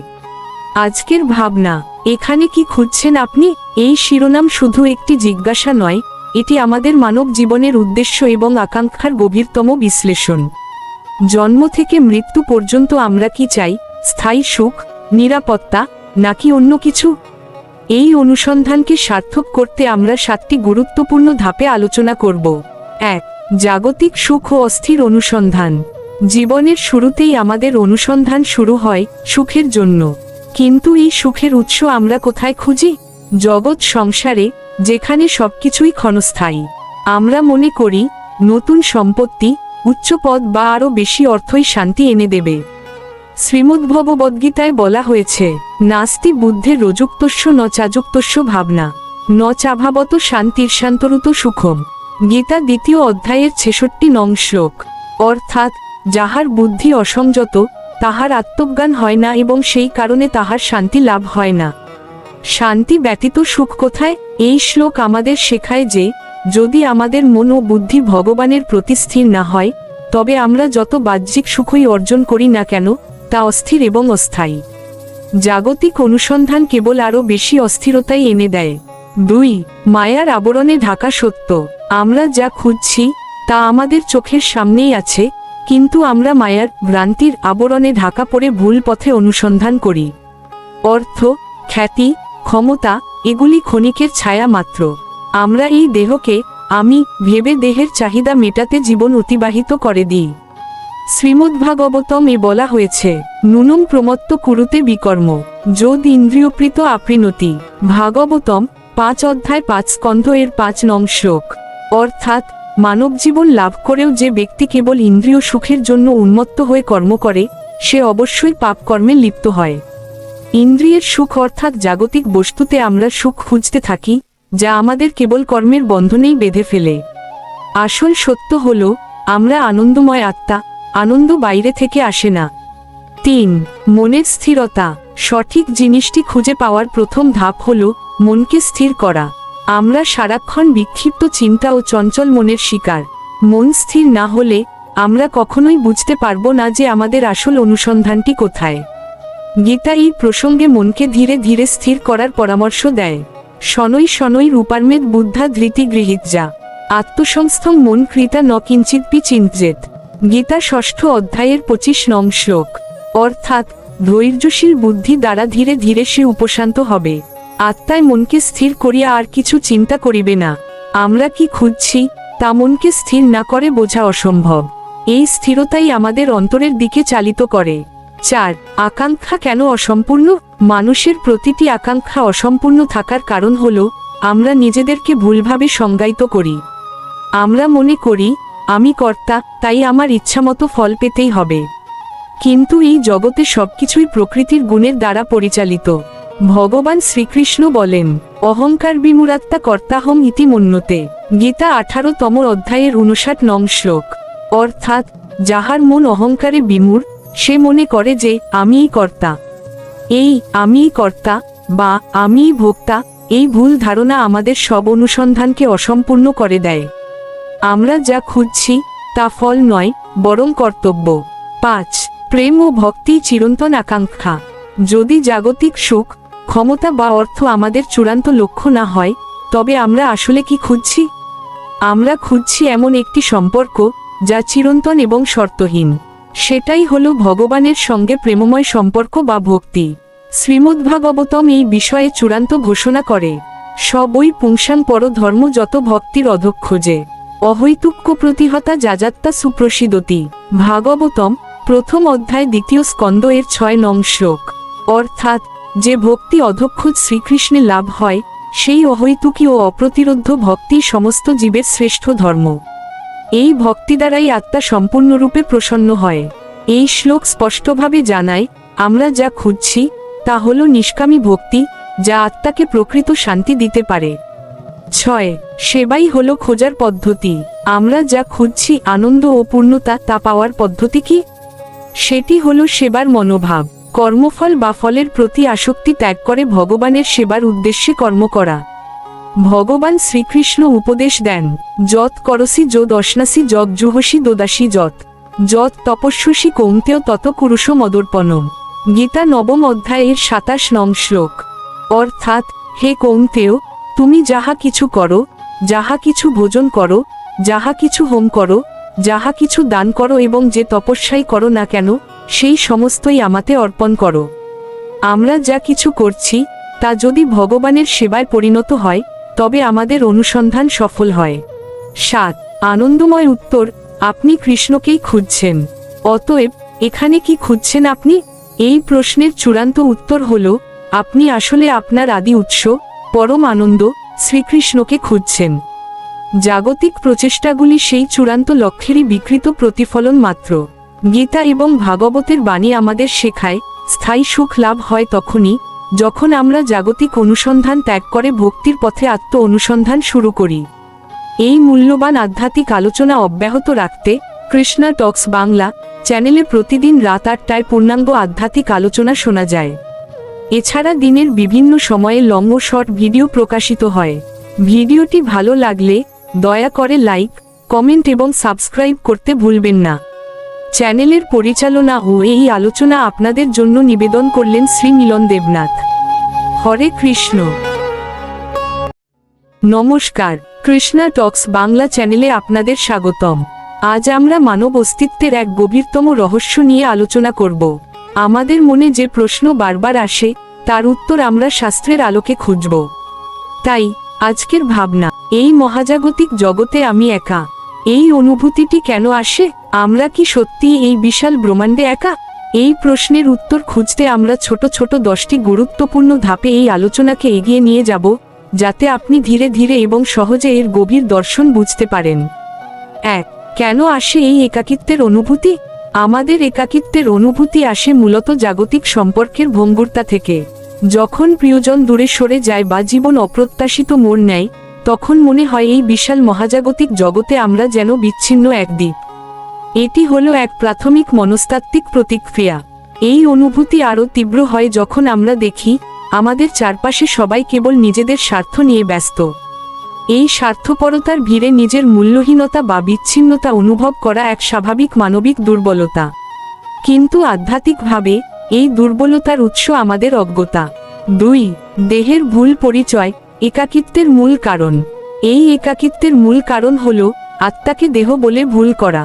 আজকের ভাবনা, এখানে কি খুঁজছেন আপনি? এই শিরোনাম শুধু একটি জিজ্ঞাসা নয়, এটি আমাদের মানব জীবনের উদ্দেশ্য এবং আকাঙ্ক্ষার গভীরতম বিশ্লেষণ। জন্ম থেকে মৃত্যু পর্যন্ত আমরা কি চাই? স্থায়ী সুখ, নিরাপত্তা, নাকি অন্য কিছু? এই অনুসন্ধানকে সার্থক করতে আমরা 7টি গুরুত্বপূর্ণ ধাপে আলোচনা করব। 1 জাগতিক সুখ ও অস্থির অনুসন্ধান। জীবনের শুরুতেই আমাদের অনুসন্ধান শুরু হয় সুখের জন্য। কিন্তু এই সুখের উৎস আমরা কোথায় খুঁজি? জগৎ সংসারে, যেখানে সবকিছুই ক্ষণস্থায়ী। আমরা মনে করি নতুন সম্পত্তি, উচ্চ পদ বা আরও বেশি অর্থই শান্তি এনে দেবে। শ্রীমদ্ভগবদ্গীতায় বলা হয়েছে, নাস্তি বুদ্ধের রযুক্তস্য ন চাযুক্তস্য ভাবনা, ন চাভাবত শান্তির্শান্তরুত সুখম। গীতা 2য় অধ্যায়ের 66 নং শ্লোক। অর্থাৎ, যাহার বুদ্ধি অসংযত তাহার আত্মজ্ঞান হয় না এবং সেই কারণে তাহার শান্তি লাভ হয় না। শান্তি ব্যতীত সুখ কোথায়? এই শ্লোক আমাদের শেখায় যে, যদি আমাদের মন ও বুদ্ধি ভগবানের প্রতি স্থির না হয় তবে আমরা যত বাহ্যিক সুখই অর্জন করি না কেন তা অস্থির এবং অস্থায়ী। জাগতিক অনুসন্ধান কেবল আরও বেশি অস্থিরতাই এনে দেয়। 2 মায়ার আবরণে ঢাকা সত্য। আমরা যা খুঁজছি তা আমাদের চোখের সামনেই আছে, কিন্তু আমরা মায়ার ভ্রান্তির আবরণে ঢাকা পড়ে ভুল পথে অনুসন্ধান করি। অর্থ, খ্যাতি, ক্ষমতা এগুলি ক্ষণিকের ছায়া মাত্র। আমরা এই দেহকে আমি ভেবে দেহের চাহিদা মেটাতে জীবন অতিবাহিত করে দিই। শ্রীমদ্ভাগবতম বলা হয়েছে, নুনম প্রমত্ত কুরুতে বিকর্ম যোদ ইন্দ্রিয়প্রীত আপৃণতি। ভাগবতম 5 অধ্যায় 5 স্কন্ধ এর 5 নং শ্লোক। অর্থাৎ, মানব জীবন লাভ করেও যে ব্যক্তি কেবল ইন্দ্রিয় সুখের জন্য উন্মত্ত হয়ে কর্ম করে সে অবশ্যই পাপ কর্মে লিপ্ত হয়। ইন্দ্রিয়ের সুখ অর্থাৎ জাগতিক বস্তুতে আমরা সুখ খুঁজতে থাকি, যা আমাদের কেবল কর্মের বন্ধনেই বেঁধে ফেলে। আসল সত্য হল, আমরা আনন্দময় আত্মা, আনন্দ বাইরে থেকে আসে না। 3 মনের স্থিরতা। সঠিক জিনিসটি খুঁজে পাওয়ার প্রথম ধাপ হল মনকে স্থির করা। আমরা সারাক্ষণ বিক্ষিপ্ত চিন্তা ও চঞ্চল মনের শিকার। মন স্থির না হলে আমরা কখনোই বুঝতে পারবো না যে আমাদের আসল অনুসন্ধানটি কোথায়। গীতা এই প্রসঙ্গে মনকে ধীরে ধীরে স্থির করার পরামর্শ দেয়। শনৈ শনৈ রূপার্মেদ বুদ্ধা ধৃতি গৃহীত যা আত্মসংস্থং মন কৃতা ন কিঞ্চিৎপি চিন্তেত। গীতা 6ষ্ঠ অধ্যায়ের 25 নং শ্লোক। অর্থাৎ, ধৈর্যশীল বুদ্ধি দ্বারা ধীরে ধীরে সে উপশান্ত হবে। আত্মায় মনকে স্থির করিয়া আর কিছু চিন্তা করিবে না। আমরা কি খুঁজছি তা মনকে স্থির না করে বোঝা অসম্ভব। এই স্থিরতাই আমাদের অন্তরের দিকে চালিত করে। 4 আকাঙ্ক্ষা কেন অসম্পূর্ণ? মানুষের প্রতিটি আকাঙ্ক্ষা অসম্পূর্ণ থাকার কারণ হল, আমরা নিজেদেরকে ভুলভাবে সংজ্ঞায়িত করি। আমরা মনে করি আমি কর্তা, তাই আমার ইচ্ছামতো ফল পেতেই হবে। কিন্তু এই জগতে সবকিছুই প্রকৃতির গুণের দ্বারা পরিচালিত। ভগবান শ্রীকৃষ্ণ বলেন, অহংকার বিমূঢ়াত্মা কর্তাহং ইতি মন্যতে। গীতা 18তম অধ্যায়ের 59 নং শ্লোক। অর্থাৎ, যাহার মন অহংকারে বিমূঢ় সে মনে করে যে আমিই কর্তা। এই আমিই কর্তা বা আমিই ভোক্তা, এই ভুল ধারণা আমাদের সব অনুসন্ধানকে অসম্পূর্ণ করে দেয়। আমরা যা খুঁজছি তা ফল নয়, বরং কর্তব্য। 5. প্রেম ও ভক্তি চিরন্তন আকাঙ্ক্ষা। যদি জাগতিক সুখ, ক্ষমতা বা অর্থ আমাদের চূড়ান্ত লক্ষ্য না হয়, তবে আমরা আসলে কি খুঁজছি? আমরা খুঁজছি এমন একটি সম্পর্ক যা চিরন্তন এবং শর্তহীন। সেটাই হলো ভগবানের সঙ্গে প্রেমময় সম্পর্ক বা ভক্তি। শ্রীমদ্ভাগবতম এই বিষয়ে চূড়ান্ত ঘোষণা করে, সবই পুংসাং পর ধর্ম যত ভক্তির অধক্ষোজে অহৈতুক্য প্রতিহতা যাজাত্তা সুপ্রসিদতি। ভাগবতম 1ম অধ্যায় 2য় স্কন্দ এর 6 নং শ্লোক। অর্থাৎ, যে ভক্তি অধক্ষজ শ্রীকৃষ্ণে লাভ হয়, সেই অহৈতুকী ও অপ্রতিরোধ্য ভক্তি সমস্ত জীবের শ্রেষ্ঠ ধর্ম। এই ভক্তি দ্বারাই আত্মা সম্পূর্ণরূপে প্রসন্ন হয়। এই শ্লোক স্পষ্টভাবে জানায়, আমরা যা খুঁজছি তা হল নিষ্কামী ভক্তি, যা আত্মাকে প্রকৃত শান্তি দিতে পারে। 6. সেবাই হলো খোঁজার পদ্ধতি। আমরা যা খুঁজছি আনন্দ ও পূর্ণতা, তা পাওয়ার পদ্ধতি কি? সেটি হলো সেবার মনোভাব। কর্মফল বা ফলের প্রতি আসক্তি ত্যাগ করে ভগবানের সেবার উদ্দেশ্যে কর্ম করা। ভগবান শ্রীকৃষ্ণ উপদেশ দেন, যৎ করসি যদ অশ্নাসি যৎ জুহসি দোদাসি যৎ যৎ তপস্যসি কৌন্তেয় তত কুরুষ মদর্পণম। গীতা 9ম অধ্যায়ের 27 নং শ্লোক। অর্থাৎ, হে কৌন্তেয়, তুমি যাহা কিছু করো, যাহা কিছু ভোজন করো, যাহা কিছু হোম করো, যাহা কিছু দান করো এবং যে তপস্যাই করো না কেন, সেই সমস্তই আমাতে অর্পণ করো। আমরা যা কিছু করছি তা যদি ভগবানের সেবায় পরিণত হয়, তবে আমাদের অনুসন্ধান সফল হয়। 7. আনন্দময় উত্তর, আপনি কৃষ্ণকেই খুঁজছেন। অতএব, এখানে কি খুঁজছেন আপনি? এই প্রশ্নের চূড়ান্ত উত্তর হল, আপনি আসলে আপনার আদি উৎস, পরম আনন্দ, শ্রীকৃষ্ণকে খুঁজছেন। জাগতিক প্রচেষ্টাগুলি সেই চূড়ান্ত লক্ষ্যেরই বিকৃত প্রতিফলন মাত্র। গীতা এবং ভাগবতের বাণী আমাদের শেখায়, স্থায়ী সুখ লাভ হয় তখনই যখন আমরা জাগতিক অনুসন্ধান ত্যাগ করে ভক্তির পথে আত্ম অনুসন্ধান শুরু করি। এই মূল্যবান আধ্যাত্মিক আলোচনা অব্যাহত রাখতে কৃষ্ণা টক্স বাংলা চ্যানেলে প্রতিদিন রাত 8টায় পূর্ণাঙ্গ আধ্যাত্মিক আলোচনা শোনা যায়। এছাড়া দিনের বিভিন্ন সময়ে লং ও শর্ট ভিডিও প্রকাশিত হয়। ভিডিওটি ভালো লাগলে দয়া করে লাইক, কমেন্ট এবং সাবস্ক্রাইব করতে ভুলবেন না। চ্যানেলের পরিচালনা ও এই আলোচনা আপনাদের জন্য নিবেদন করলেন শ্রী মিলন দেবনাথ। হরে কৃষ্ণ। নমস্কার, কৃষ্ণা টক্স বাংলা চ্যানেলে আপনাদের স্বাগতম। আজ আমরা মানব অস্তিত্বের এক গভীরতম রহস্য নিয়ে আলোচনা করব। আমাদের মনে যে প্রশ্ন বারবার আসে, তার উত্তর আমরা শাস্ত্রের আলোকে খুঁজব। তাই আজকের ভাবনা, এই মহাজাগতিক জগতে আমি একা। এই অনুভূতিটি কেন আসে? আমরা কি সত্যি এই বিশাল ব্রহ্মাণ্ডে একা? এই প্রশ্নের উত্তর খুঁজতে আমরা ছোট ছোট 10টি গুরুত্বপূর্ণ ধাপে এই আলোচনাকে এগিয়ে নিয়ে যাব, যাতে আপনি ধীরে ধীরে এবং সহজে এর গভীর দর্শন বুঝতে পারেন। 1. কেন আসে এই একাকিত্বের অনুভূতি? আমাদের একাকিত্বের অনুভূতি আসে মূলত জাগতিক সম্পর্কের ভঙ্গুরতা থেকে। যখন প্রিয়জন দূরে সরে যায় বা জীবন অপ্রত্যাশিত মোড় নেয়, তখন মনে হয় এই বিশাল মহাজাগতিক জগতে আমরা যেন বিচ্ছিন্ন এক দ্বীপ। এটি হলো এক প্রাথমিক মনস্তাত্ত্বিক প্রতিক্রিয়া। এই অনুভূতি আরও তীব্র হয় যখন আমরা দেখি আমাদের চারপাশে সবাই কেবল নিজেদের স্বার্থ নিয়ে ব্যস্ত। এই স্বার্থপরতার ভিড়ে নিজের মূল্যহীনতা বা বিচ্ছিন্নতা অনুভব করা এক স্বাভাবিক মানবিক দুর্বলতা। কিন্তু আধ্যাত্মিকভাবে এই দুর্বলতার উৎস আমাদের অজ্ঞতা। 2. দেহের ভুল পরিচয়, একাকিত্বের মূল কারণ। এই একাকিত্বের মূল কারণ হল আত্মাকে দেহ বলে ভুল করা।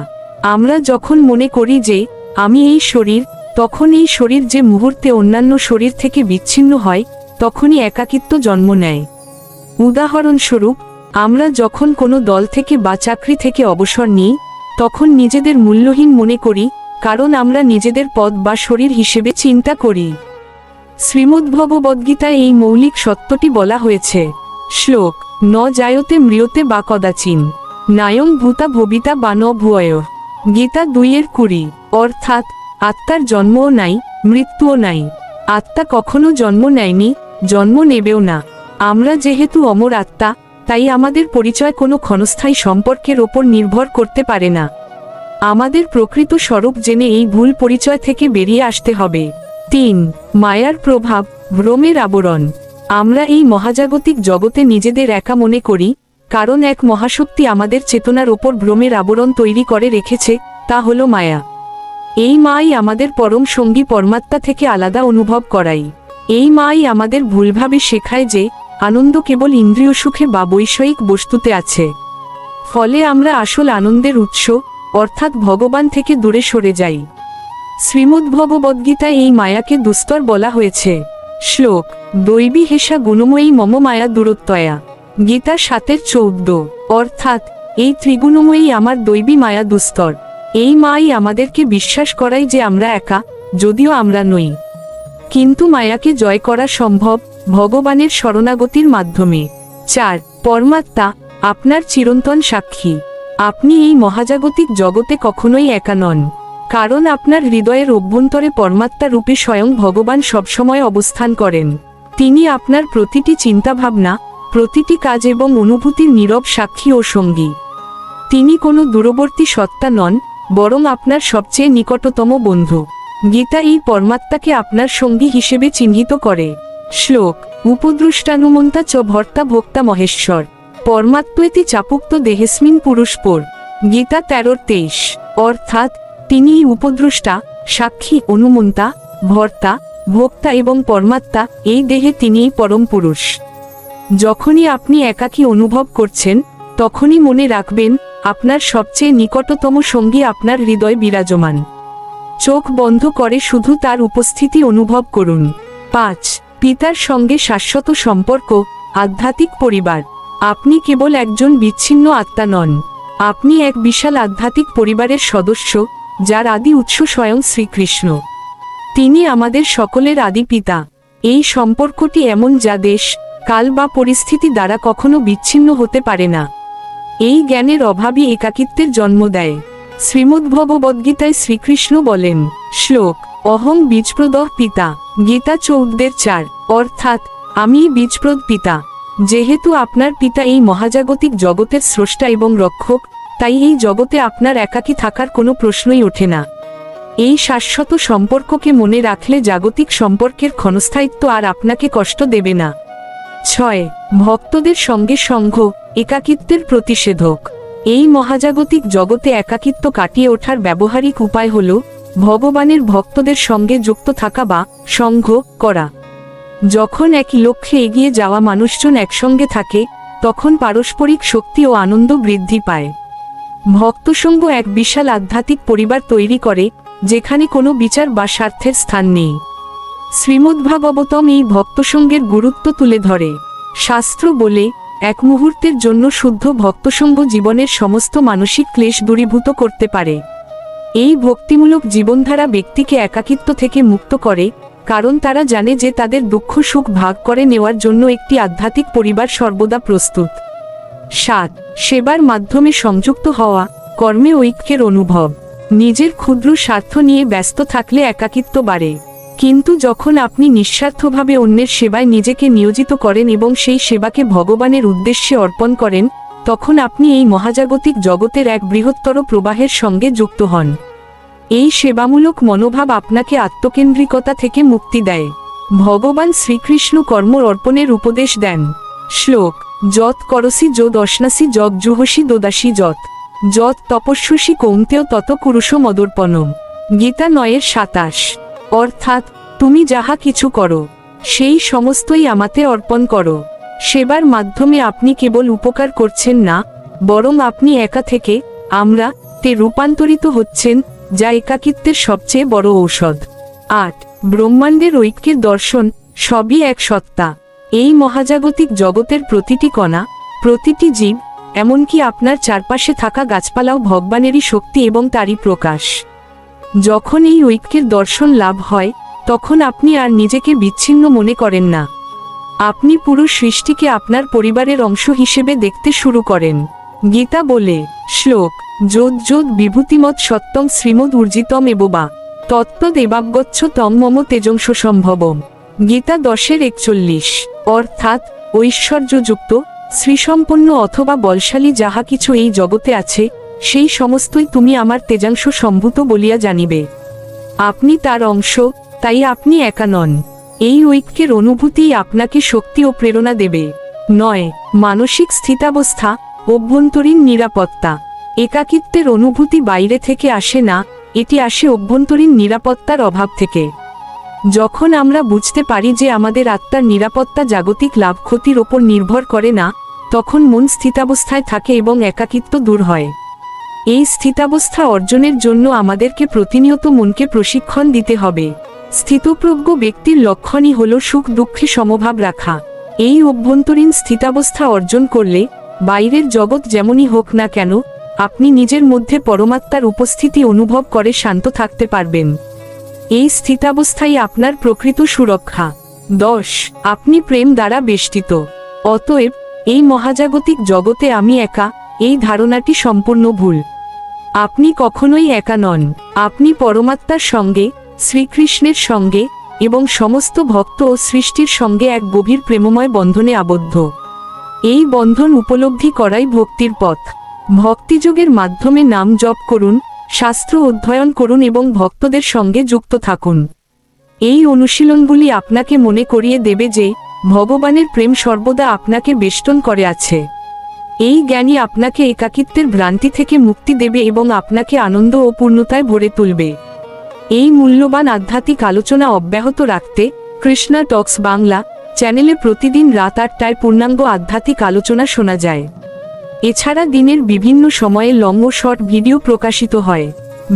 আমরা যখন মনে করি যে আমি এই শরীর, তখন এই শরীর যে মুহূর্তে অন্যান্য শরীর থেকে বিচ্ছিন্ন হয়, তখনই একাকিত্ব জন্ম নেয়। উদাহরণস্বরূপ, আমরা যখন কোনো দল থেকে বা চাকরি থেকে অবসর নিই, তখন নিজেদের মূল্যহীন মনে করি, কারণ আমরা নিজেদের পদ বা শরীর হিসেবে চিন্তা করি। শ্রীমদ্ভগবদ্গীতায় এই মৌলিক সত্যটি বলা হয়েছে। শ্লোক: ন জায়তে ম্রিয়তে বা কদাচিন নায়ং ভূতা ভবিতা বা ন ভূয়। গীতা 2:20। অর্থাৎ, আত্মার জন্মও নাই, মৃত্যুও নাই। আত্মা কখনো জন্ম নেয়নি, জন্ম নেবেও না। আমরা যেহেতু অমর আত্মা, তাই আমাদের পরিচয় কোনো ক্ষণস্থায়ী সম্পর্কের ওপর নির্ভর করতে পারে না। আমাদের প্রকৃত স্বরূপ জেনে এই ভুল পরিচয় থেকে বেরিয়ে আসতে হবে। 3. মায়ার প্রভাব, ভ্রমের আবরণ। আমরা এই মহাজাগতিক জগতে নিজেদের একা মনে করি, কারণ এক মহাশক্তি আমাদের চেতনার ওপর ভ্রমের আবরণ তৈরি করে রেখেছে, তা হলো মায়া। এই মাই আমাদের পরম সঙ্গী পরমাত্মা থেকে আলাদা অনুভব করাই। এই মাই আমাদের ভুলভাবে শেখায় যে আনন্দ কেবল ইন্দ্রিয় সুখে বা বৈষয়িক বস্তুতে আছে। ফলে আমরা আসল আনন্দের উৎস অর্থাৎ ভগবান থেকে দূরে সরে যাই। শ্রীমদ্ভগবদ্গীতায় এই মায়াকে দুস্তর বলা হয়েছে। শ্লোক: দৈবী হেষা গুণময়ী মম মায়া দূরত্বয়া। গীতা 7:14। অর্থাৎ এই ত্রিগুণময়ী আমার দৈবী মায়া দুস্তর। এই মাই আমাদেরকে বিশ্বাস করায় যে আমরা একা, যদিও আমরা নই। কিন্তু মায়াকে জয় করা সম্ভব ভগবানের শরণাগতির মাধ্যমে। 4. পরমাত্মা আপনার চিরন্তন সাক্ষী। আপনি এই মহাজাগতিক জগতে কখনোই একা নন, কারণ আপনার হৃদয়ের অভ্যন্তরে পরমাত্মা রূপে স্বয়ং ভগবান সবসময় অবস্থান করেন। তিনি আপনার প্রতিটি চিন্তাভাবনা, প্রতিটি কাজ এবং অনুভূতির নীরব সাক্ষী ও সঙ্গী। তিনি কোনো দূরবর্তী সত্তা নন, বরং আপনার সবচেয়ে নিকটতম বন্ধু। গীতা এই পরমাত্মাকে আপনার সঙ্গী হিসেবে চিহ্নিত করে। শ্লোক: উপদ্রষ্টানুমন্তা চ ভর্তা ভোক্তা মহেশ্বর। পরমাত্মেতি চাপুক্ত দেহেস্মিন পুরুষপর। গীতা 13:23। অর্থাৎ তিনিই উপদ্রষ্টা, সাক্ষী, অনুমন্তা, ভর্তা, ভোক্তা এবং পরমাত্মা। এই দেহে তিনিই পরম পুরুষ। যখনই আপনি একাকী অনুভব করছেন, তখনই মনে রাখবেন আপনার সবচেয়ে নিকটতম সঙ্গী আপনার হৃদয়ে বিরাজমান। চোখ বন্ধ করে শুধু তার উপস্থিতি অনুভব করুন। 5. পিতার সঙ্গে শাশ্বত সম্পর্ক, আধ্যাত্মিক পরিবার। আপনি কেবল একজন বিচ্ছিন্ন আত্মা নন, আপনি এক বিশাল আধ্যাত্মিক পরিবারের সদস্য, যার আদি উৎস স্বয়ং শ্রীকৃষ্ণ। তিনি আমাদের সকলের আদি পিতা। এই সম্পর্কটি এমন যা দেশ, কাল বা পরিস্থিতি দ্বারা কখনো বিচ্ছিন্ন হতে পারে না। এই জ্ঞানের অভাবই একাকিত্বের জন্ম দেয়। শ্রীমদ্ভগবদ্গীতায় শ্রীকৃষ্ণ বলেন। শ্লোক: অহং বীজপ্রদঃ পিতা। গীতা 14:4। অর্থাৎ আমি বীজপ্রদ পিতা। যেহেতু আপনার পিতা এই মহাজাগতিক জগতের স্রষ্টা এবং রক্ষক, তাই এই জগতে আপনার একাকী থাকার কোনো প্রশ্নই ওঠে না। এই শাশ্বত সম্পর্ককে মনে রাখলে জাগতিক সম্পর্কের ক্ষণস্থায়িত্ব আর আপনাকে কষ্ট দেবে না। 6. ভক্তদের সঙ্গে সঙ্গ, একাকিত্বের প্রতিষেধক। এই মহাজাগতিক জগতে একাকিত্ব কাটিয়ে ওঠার ব্যবহারিক উপায় হল ভগবানের ভক্তদের সঙ্গে যুক্ত থাকা বা সঙ্গ করা। যখন একই লক্ষ্যে এগিয়ে যাওয়া মানুষজন একসঙ্গে থাকে, তখন পারস্পরিক শক্তি ও আনন্দ বৃদ্ধি পায়। ভক্তসঙ্গ এক বিশাল আধ্যাত্মিক পরিবার তৈরি করে, যেখানে কোনো বিচার বা স্বার্থের স্থান নেই। শ্রীমদ্ভাগবতম এই ভক্তসঙ্গের গুরুত্ব তুলে ধরে। শাস্ত্র বলে, এক মুহূর্তের জন্য শুদ্ধ ভক্তসঙ্গ জীবনের সমস্ত মানসিক ক্লেশ দূরীভূত করতে পারে। এই ভক্তিমূলক জীবনধারা ব্যক্তিকে একাকিত্ব থেকে মুক্ত করে, কারণ তারা জানে যে তাদের দুঃখ সুখ ভাগ করে নেওয়ার জন্য একটি আধ্যাত্মিক পরিবার সর্বদা প্রস্তুত। 7. সেবার মাধ্যমে সংযুক্ত হওয়া, কর্মে ঐক্যের অনুভব। নিজের ক্ষুদ্র স্বার্থ নিয়ে ব্যস্ত থাকলে একাকিত্ব বাড়ে, কিন্তু যখন আপনি নিঃস্বার্থভাবে অন্যের সেবায় নিজেকে নিয়োজিত করেন এবং সেই সেবাকে ভগবানের উদ্দেশ্যে অর্পণ করেন, তখন আপনি এই মহাজাগতিক জগতের এক বৃহত্তর প্রবাহের সঙ্গে যুক্ত হন। এই সেবামূলক মনোভাব আপনাকে আত্মকেন্দ্রিকতা থেকে মুক্তি দেয়। ভগবান শ্রীকৃষ্ণ কর্ম অর্পণের উপদেশ দেন। শ্লোক: যৎ করসি যদ অশ্নাসি যৎ জুহসি দোদাসি যৎ যৎ তপস্যসি কৌন্তেয় তত কুরুষ মদর্পণম। গীতা 9:27। অর্থাৎ তুমি যাহা কিছু করো, সেই সমস্তই আমাতে অর্পণ করো। সেবার মাধ্যমে আপনি কেবল উপকার করছেন না, বরং আপনি একা থেকে আমরা তে রূপান্তরিত হচ্ছেন, যা একাকিত্বের সবচেয়ে বড় ঔষধ। 8. ব্রহ্মাণ্ডের ঐক্যের দর্শন, সবই এক সত্তা। এই মহাজাগতিক জগতের প্রতিটি কণা, প্রতিটি জীব, এমনকি আপনার চারপাশে থাকা গাছপালাও ভগবানেরই শক্তি এবং তারই প্রকাশ। যখন এই ঐক্যের দর্শন লাভ হয়, তখন আপনি আর নিজেকে বিচ্ছিন্ন মনে করেন না। আপনি পুরো সৃষ্টিকে আপনার পরিবারের অংশ হিসেবে দেখতে শুরু করেন। গীতা বলে। শ্লোক: যোদ যোদ বিভূতিমৎ সত্যং শ্রীমদ ঊর্জিতম এববা তত্ত্বদেবাগচ্ছ তং মম তেজংশ সম্ভবম। গীতা 10:41। অর্থাৎ ঐশ্বর্যযুক্ত, শ্রীসম্পন্ন অথবা বলশালী যাহা কিছু এই জগতে আছে, সেই সমস্তই তুমি আমার তেজাংশ সম্ভূত বলিয়া জানিবে। আপনি তার অংশ, তাই আপনি একা নন। এই ঐক্যের অনুভূতিই আপনাকে শক্তি ও প্রেরণা দেবে। 9. মানসিক স্থিতাবস্থা, অভ্যন্তরীণ নিরাপত্তা। একাকিত্বের অনুভূতি বাইরে থেকে আসে না, এটি আসে অভ্যন্তরীণ নিরাপত্তার অভাব থেকে। যখন আমরা বুঝতে পারি যে আমাদের আত্মার নিরাপত্তা জাগতিক লাভ ক্ষতির ওপর নির্ভর করে না, তখন মন স্থিতাবস্থায় থাকে এবং একাকিত্ব দূর হয়। এই স্থিতাবস্থা অর্জনের জন্য আমাদেরকে প্রতিনিয়ত মনকে প্রশিক্ষণ দিতে হবে। স্থিতপ্রজ্ঞ ব্যক্তির লক্ষণই হল সুখ দুঃখে সমভাব রাখা। এই অভ্যন্তরীণ স্থিতাবস্থা অর্জন করলে বাইরের জগৎ যেমনই হোক না কেন, আপনি নিজের মধ্যে পরমাত্মার উপস্থিতি অনুভব করে শান্ত থাকতে পারবেন। এই স্থিতাবস্থাই আপনার প্রকৃত সুরক্ষা। 10. আপনি প্রেম দ্বারা বেষ্টিত। অতএব এই মহাজাগতিক জগতে আমি একা, এই ধারণাটি সম্পূর্ণ ভুল। আপনি কখনোই একা নন। আপনি পরমাত্মার সঙ্গে, শ্রীকৃষ্ণের সঙ্গে এবং সমস্ত ভক্ত ও সৃষ্টির সঙ্গে এক গভীর প্রেমময় বন্ধনে আবদ্ধ। এই বন্ধন উপলব্ধি করাই ভক্তির পথ। ভক্তিযোগের মাধ্যমে নাম জপ করুন, শাস্ত্র অধ্যয়ন করুন এবং ভক্তদের সঙ্গে যুক্ত থাকুন। এই অনুশীলনগুলি আপনাকে মনে করিয়ে দেবে যে ভগবানের প্রেম সর্বদা আপনাকে বেষ্টন করে আছে। এই জ্ঞানই আপনাকে একাকিত্বের ভ্রান্তি থেকে মুক্তি দেবে এবং আপনাকে আনন্দ ও পূর্ণতায় ভরে তুলবে। এই মূল্যবান আধ্যাত্মিক আলোচনা অব্যাহত রাখতে কৃষ্ণা টক্স বাংলা চ্যানেলে প্রতিদিন রাত 8টায় পূর্ণাঙ্গ আধ্যাত্মিক আলোচনা শোনা যায়। এছাড়া দিনের বিভিন্ন সময়ে লং ও শর্ট ভিডিও প্রকাশিত হয়।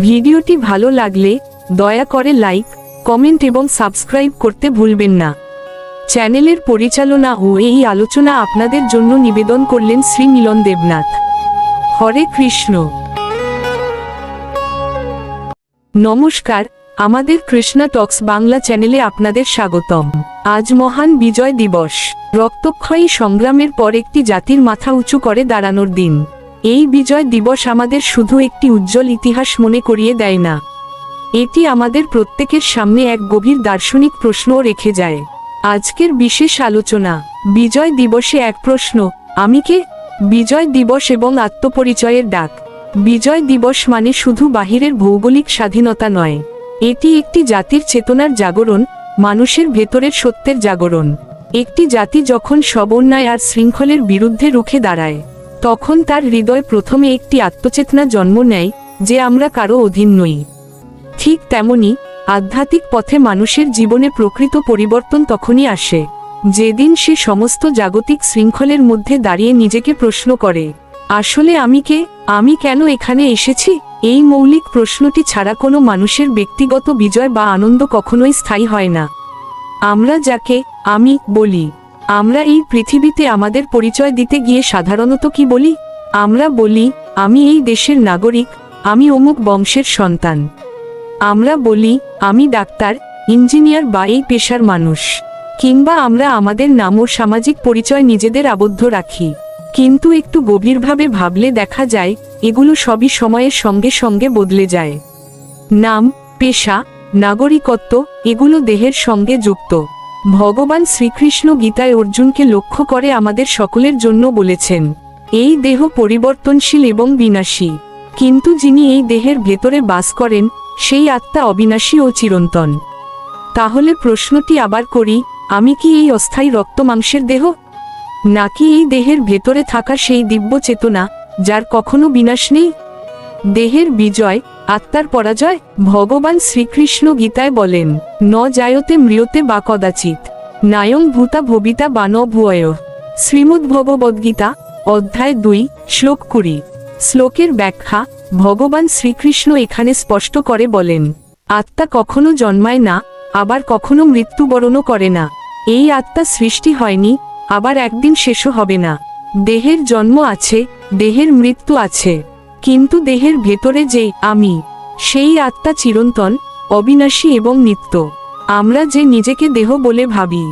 ভিডিওটি ভালো লাগলে দয়া করে লাইক, কমেন্ট এবং সাবস্ক্রাইব করতে ভুলবেন না। চ্যানেলের পরিচালনা ও এই আলোচনা আপনাদের জন্য নিবেদন করলেন শ্রী মিলন দেবনাথ। হরে কৃষ্ণ। নমস্কার, আমাদের কৃষ্ণা টক্স বাংলা চ্যানেলে আপনাদের স্বাগতম। আজ মহান বিজয় দিবস, রক্তক্ষয়ী সংগ্রামের পর একটি জাতির মাথা উঁচু করে দাঁড়ানোর দিন। এই বিজয় দিবস আমাদের শুধু একটি উজ্জ্বল ইতিহাস মনে করিয়ে দেয় না, এটি আমাদের প্রত্যেকের সামনে এক গভীর দার্শনিক প্রশ্নও রেখে যায়। আজকের বিশেষ আলোচনা, বিজয় দিবসে এক প্রশ্ন, আমি কে? বিজয় দিবস এবং আত্মপরিচয়ের ডাক। বিজয় দিবস মানে শুধু বাহিরের ভৌগোলিক স্বাধীনতা নয়, এটি একটি জাতির চেতনার জাগরণ, মানুষের ভেতরের সত্যের জাগরণ। একটি জাতি যখন সব অন্যায় আর শৃঙ্খলের বিরুদ্ধে রুখে দাঁড়ায়, তখন তার হৃদয় প্রথমে একটি আত্মচেতনা জন্ম নেয় যে আমরা কারো অধীন নই। ঠিক তেমনি আধ্যাত্মিক পথে মানুষের জীবনে প্রকৃত পরিবর্তন তখনই আসে যেদিন সে সমস্ত জাগতিক শৃঙ্খলের মধ্যে দাঁড়িয়ে নিজেকে প্রশ্ন করে, আসলে আমি কে? আমি কেন এখানে এসেছি? এই মৌলিক প্রশ্নটি ছাড়া কোনো মানুষের ব্যক্তিগত বিজয় বা আনন্দ কখনোই স্থায়ী হয় না। আমরা যাকে আমি বলি, আমরা এই পৃথিবীতে আমাদের পরিচয় দিতে গিয়ে সাধারণত কি বলি? আমরা বলি, আমি এই দেশের নাগরিক, আমি অমুক বংশের সন্তান। আমরা বলি, আমি ডাক্তার, ইঞ্জিনিয়ার বা এই পেশার মানুষ। কিংবা আমরা আমাদের নাম ও সামাজিক পরিচয় নিজেদের আবদ্ধ রাখি। কিন্তু একটু গভীরভাবে ভাবলে দেখা যায় এগুলো সবই সময়ের সঙ্গে সঙ্গে বদলে যায়। নাম, পেশা, নাগরিকত্ব এগুলো দেহের সঙ্গে যুক্ত। ভগবান শ্রীকৃষ্ণ গীতায় অর্জুনকে লক্ষ্য করে আমাদের সকলের জন্য বলেছেন, এই দেহ পরিবর্তনশীল এবং বিনাশী, কিন্তু যিনি এই দেহের ভেতরে বাস করেন সেই আত্মা অবিনাশী ও চিরন্তন। তাহলে প্রশ্নটি আবার করি, আমি কি এই অস্থায়ী রক্ত মাংসের দেহ, নাকি এই দেহের ভেতরে থাকা সেই দিব্য চেতনা যার কখনো বিনাশ নেই? দেহের বিজয়, আত্মার পরাজয়। ভগবান শ্রীকৃষ্ণ গীতায় বলেন, ন জায়তে মৃয়তে বা কদাচিৎ, নায়ং ভূতা ভবিতা বা ন ভূয়। শ্রীমদ্ভগবদ্গীতা অধ্যায় 2, শ্লোক 20। শ্লোকের ব্যাখ্যা, ভগবান শ্রীকৃষ্ণ এখানে স্পষ্ট করে বলেন, আত্মা কখনো জন্মায় না, আবার কখনো মৃত্যুবরণও করে না। এই আত্মা সৃষ্টি হয়নি, আবার একদিন শেষও হবে না। দেহের জন্ম আছে, দেহের মৃত্যু আছে, কিন্তু দেহের ভেতরে যে আমি, সেই আত্মা চিরন্তন, অবিনাশী এবং নিত্য। আমরা যে নিজেকে দেহ বলে ভাবি,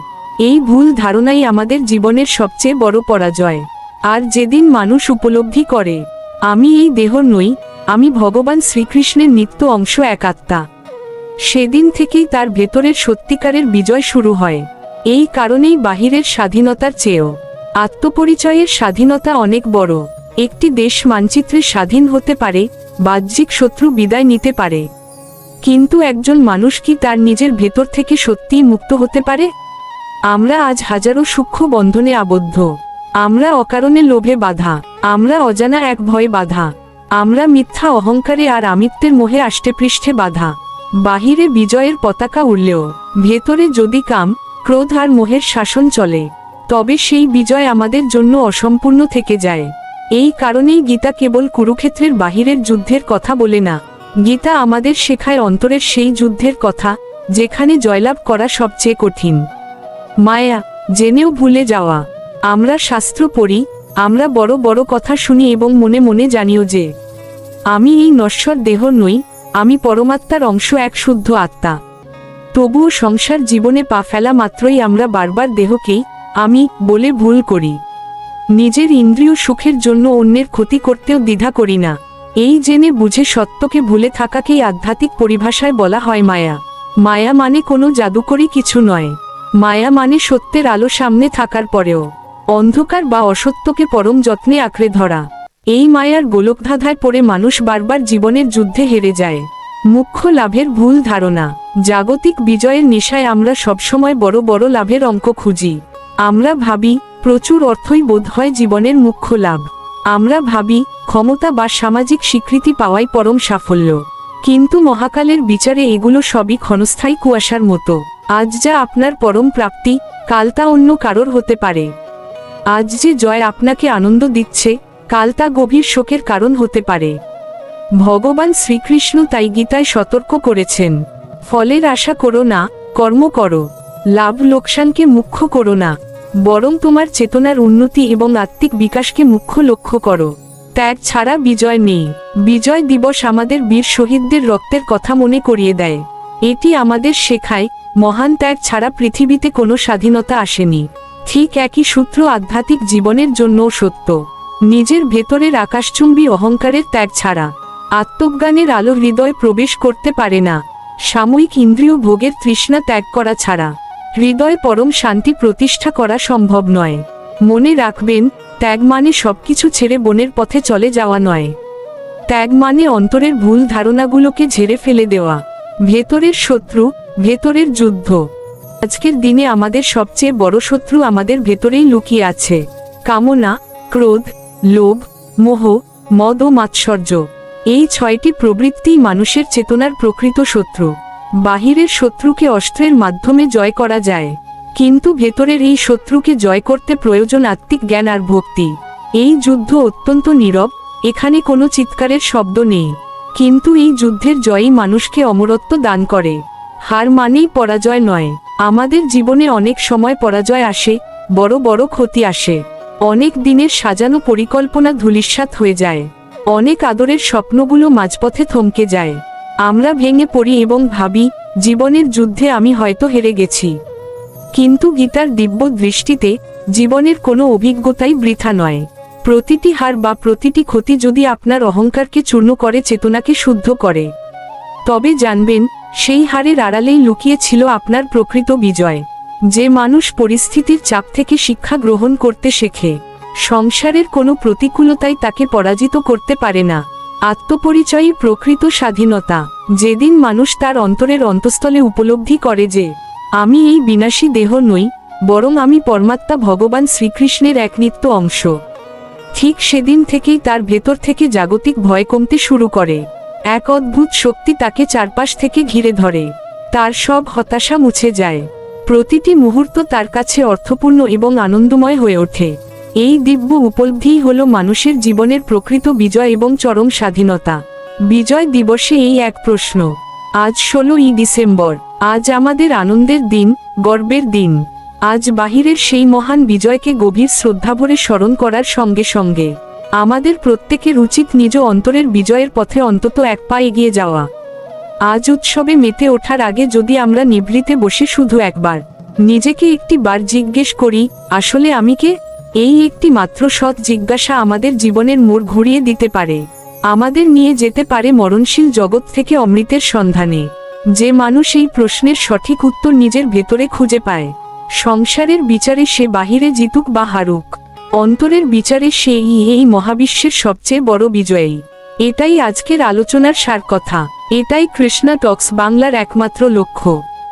এই ভুল ধারণাই আমাদের জীবনের সবচেয়ে বড় পরাজয়। আর যেদিন মানুষ উপলব্ধি করে, আমি এই দেহ নই, আমি ভগবান শ্রীকৃষ্ণের নিত্য অংশ, এক আত্মা, সেদিন থেকেই তার ভেতরের সত্যিকারের বিজয় শুরু হয়। এই কারণেই বাহিরের স্বাধীনতার চেয়েও আত্মপরিচয়ের স্বাধীনতা অনেক বড়। একটি দেশ মানচিত্রে স্বাধীন হতে পারে, বাহ্যিক শত্রু বিদায় নিতে পারে, কিন্তু একজন মানুষ কি তার নিজের ভেতর থেকে সত্যিই মুক্ত হতে পারে? আমরা আজ হাজারো সূক্ষ্ম বন্ধনে আবদ্ধ, আমরা অকারণে লোভে বাধা, আমরা অজানা এক ভয়ে বাধা, আমরা মিথ্যা অহংকারে আর আমিত্বের মোহে আষ্টেপৃষ্ঠে বাধা। বাহিরে বিজয়ের পতাকা উড়লেও ভেতরে যদি কাম, ক্রোধ আর মোহের শাসন চলে, তবে সেই বিজয় আমাদের জন্য অসম্পূর্ণ থেকে যায়। এই কারণেই গীতা কেবল কুরুক্ষেত্রের বাহিরের যুদ্ধের কথা বলে না, গীতা আমাদের শেখায় অন্তরের সেই যুদ্ধের কথা, যেখানে জয়লাভ করা সবচেয়ে কঠিন। মায়া জেনেও ভুলে যাওয়া। আমরা শাস্ত্র পড়ি, আমরা বড় বড় কথা শুনি এবং মনে মনে জানিও যে আমি এই নশ্বর দেহ নই, আমি পরমাত্মার অংশ, এক শুদ্ধ আত্মা। তবুও সংসার জীবনে পা ফেলা মাত্রই আমরা বারবার দেহকেই আমি বলে ভুল করি। নিজের ইন্দ্রিয় সুখের জন্য অন্যের ক্ষতি করতেও দ্বিধা করি না। এই জেনে বুঝে সত্যকে ভুলে থাকাকেই আধ্যাত্মিক পরিভাষায় বলা হয় মায়া। মায়া মানে কোনো জাদুকরী কিছু নয়। মায়া মানে সত্যের আলো সামনে থাকার পরেও অন্ধকার বা অসত্যকে পরম যত্নে আঁকড়ে ধরা। এই মায়ার গোলকধাঁধায় পড়ে মানুষ বারবার জীবনের যুদ্ধে হেরে যায়। মুখ্য লাভের ভুল ধারণা। জাগতিক বিজয়ের নেশায় আমরা সবসময় বড় বড় লাভের অঙ্ক খুঁজি। আমরা ভাবি প্রচুর অর্থই বোধ হয় জীবনের মুখ্য লাভ। আমরা ভাবি ক্ষমতা বা সামাজিক স্বীকৃতি পাওয়াই পরম সাফল্য। কিন্তু মহাকালের বিচারে এগুলো সবই ক্ষণস্থায়ী কুয়াশার মতো। আজ যা আপনার পরম প্রাপ্তি, কাল তা অন্য কারোর হতে পারে। আজ যে জয় আপনাকে আনন্দ দিচ্ছে, কাল তা গভীর শোকের কারণ হতে পারে। ভগবান শ্রীকৃষ্ণ তাই গীতায় সতর্ক করেছেন, ফলের আশা করো না, কর্ম করো। লাভ লোকসানকে মুখ্য করো না, বরং তোমার চেতনার উন্নতি এবং আত্মিক বিকাশকে মুখ্য লক্ষ্য করো। ত্যাগ ছাড়া বিজয় নেই। বিজয় দিবস আমাদের বীর শহীদদের রক্তের কথা মনে করিয়ে দেয়। এটি আমাদের শেখায় মহান ত্যাগ ছাড়া পৃথিবীতে কোনো স্বাধীনতা আসেনি। ঠিক একই সূত্র আধ্যাত্মিক জীবনের জন্যও সত্য। নিজের ভেতরের আকাশচুম্বী অহংকারের ত্যাগ ছাড়া আত্মজ্ঞানের আলো হৃদয় প্রবেশ করতে পারে না। সাময়িক ইন্দ্রিয় ভোগের তৃষ্ণা ত্যাগ করা ছাড়া হৃদয় পরম শান্তি প্রতিষ্ঠা করা সম্ভব নয়। মনে রাখবেন, ত্যাগ মানে সবকিছু ছেড়ে বনের পথে চলে যাওয়া নয়। ত্যাগ মানে অন্তরের ভুল ধারণাগুলোকে ঝেড়ে ফেলে দেওয়া। ভেতরের শত্রু, ভেতরের যুদ্ধ। আজকের দিনে আমাদের সবচেয়ে বড় শত্রু আমাদের ভেতরেই লুকিয়ে আছে। কামনা, ক্রোধ, লোভ, মোহ, মদ ও মাৎসর্য। এই 6টি প্রবৃত্তিই মানুষের চেতনার প্রকৃত শত্রু। বাহিরের শত্রুকে অস্ত্রের মাধ্যমে জয় করা যায়, কিন্তু ভেতরের এই শত্রুকে জয় করতে প্রয়োজন আত্মিক জ্ঞান আর ভক্তি। এই যুদ্ধ অত্যন্ত নীরব, এখানে কোনো চিৎকারের শব্দ নেই, কিন্তু এই যুদ্ধের জয়ই মানুষকে অমরত্ব দান করে। হার মানেই পরাজয় নয়। আমাদের জীবনে অনেক সময় পরাজয় আসে, বড় বড় ক্ষতি আসে, অনেক দিনের সাজানো পরিকল্পনা ধূলিসাৎ হয়ে যায়, অনেক আদরের স্বপ্নগুলো মাঝপথে থমকে যায়। আমরা ভেঙে পড়ি এবং ভাবি জীবনের যুদ্ধে আমি হয়তো হেরে গেছি। কিন্তু গীতার দিব্য দৃষ্টিতে জীবনের কোনো অভিজ্ঞতাই বৃথা নয়। প্রতিটি হার বা প্রতিটি ক্ষতি যদি আপনার অহংকারকে চূর্ণ করে, চেতনাকে শুদ্ধ করে, তবে জানবেন সেই হারের আড়ালেই লুকিয়ে ছিল আপনার প্রকৃত বিজয়। যে মানুষ পরিস্থিতির চাপ থেকে শিক্ষা গ্রহণ করতে শেখে, সংসারের কোনো প্রতিকূলতাই তাকে পরাজিত করতে পারে না। আত্মপরিচয়ই প্রকৃত স্বাধীনতা। যেদিন মানুষ তার অন্তরের অন্তঃস্থলে উপলব্ধি করে যে আমি এই বিনাশী দেহ নই, বরং আমি পরমাত্মা ভগবান শ্রীকৃষ্ণের এক নিত্য অংশ, ঠিক সেদিন থেকেই তার ভেতর থেকে জাগতিক ভয় কমতে শুরু করে। এক অদ্ভুত শক্তি তাকে চারপাশ থেকে ঘিরে ধরে, তার সব হতাশা মুছে যায়। প্রতিটি মুহূর্ত তার কাছে অর্থপূর্ণ এবং আনন্দময় হয়ে ওঠে। এই দিব্য উপলব্ধিই হল মানুষের জীবনের প্রকৃত বিজয় এবং চরম স্বাধীনতা। বিজয় দিবসে এই এক প্রশ্ন। আজ 16ই ডিসেম্বর। আজ আমাদের আনন্দের দিন, গর্বের দিন। আজ বাহিরের সেই মহান বিজয়কে গভীর শ্রদ্ধাভরে স্মরণ করার সঙ্গে সঙ্গে আমাদের প্রত্যেকের উচিত নিজ অন্তরের বিজয়ের পথে অন্তত এক পা এগিয়ে যাওয়া। আজ উৎসবে মেতে ওঠার আগে যদি আমরা নিভৃতে বসে শুধু একবার নিজেকে একটি বার জিজ্ঞেস করি, আসলে আমি কে? এই একটি মাত্র সৎ জিজ্ঞাসা আমাদের জীবনের মোড় ঘুরিয়ে দিতে পারে, আমাদের নিয়ে যেতে পারে মরণশীল জগৎ থেকে অমৃতের সন্ধানে। যে মানুষ এই প্রশ্নের সঠিক উত্তর নিজের ভেতরে খুঁজে পায়, সংসারের বিচারে সে বাহিরে জিতুক বা হারুক, অন্তরের বিচারে সে এই মহাবিশ্বের সবচেয়ে বড় বিজয়ী। এটাই আজকের আলোচনার সার কথা। এটাই কৃষ্ণা টক্স বাংলার একমাত্র লক্ষ্য।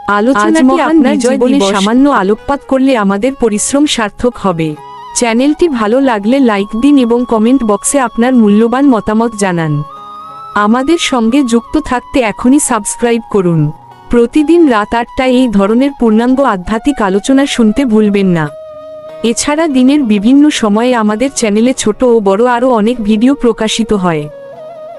আলোচনাটি আপনার জীবনে সামান্য আলোকপাত করলে আমাদের পরিশ্রম সার্থক হবে। চ্যানেলটি ভালো লাগলে লাইক দিন এবং কমেন্ট বক্সে আপনার মূল্যবান মতামত জানান। আমাদের সঙ্গে যুক্ত থাকতে এখনই সাবস্ক্রাইব করুন। প্রতিদিন রাত 8টায় এই ধরনের পূর্ণাঙ্গ আধ্যাত্মিক আলোচনা শুনতে ভুলবেন না। এছাড়া দিনের বিভিন্ন সময়ে আমাদের চ্যানেলে ছোট ও বড় আরও অনেক ভিডিও প্রকাশিত হয়।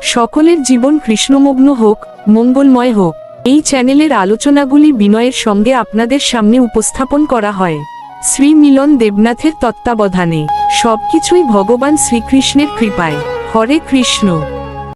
সকলের জীবন কৃষ্ণমগ্ন হোক, মঙ্গলময় হোক। এই চ্যানেলের আলোচনাগুলি বিনয়ের সঙ্গে আপনাদের সামনে উপস্থাপন করা হয় শ্রী মিলন দেবনাথের তত্ত্বাবধানে। সবকিছুই ভগবান শ্রীকৃষ্ণের কৃপায়। হরে কৃষ্ণ।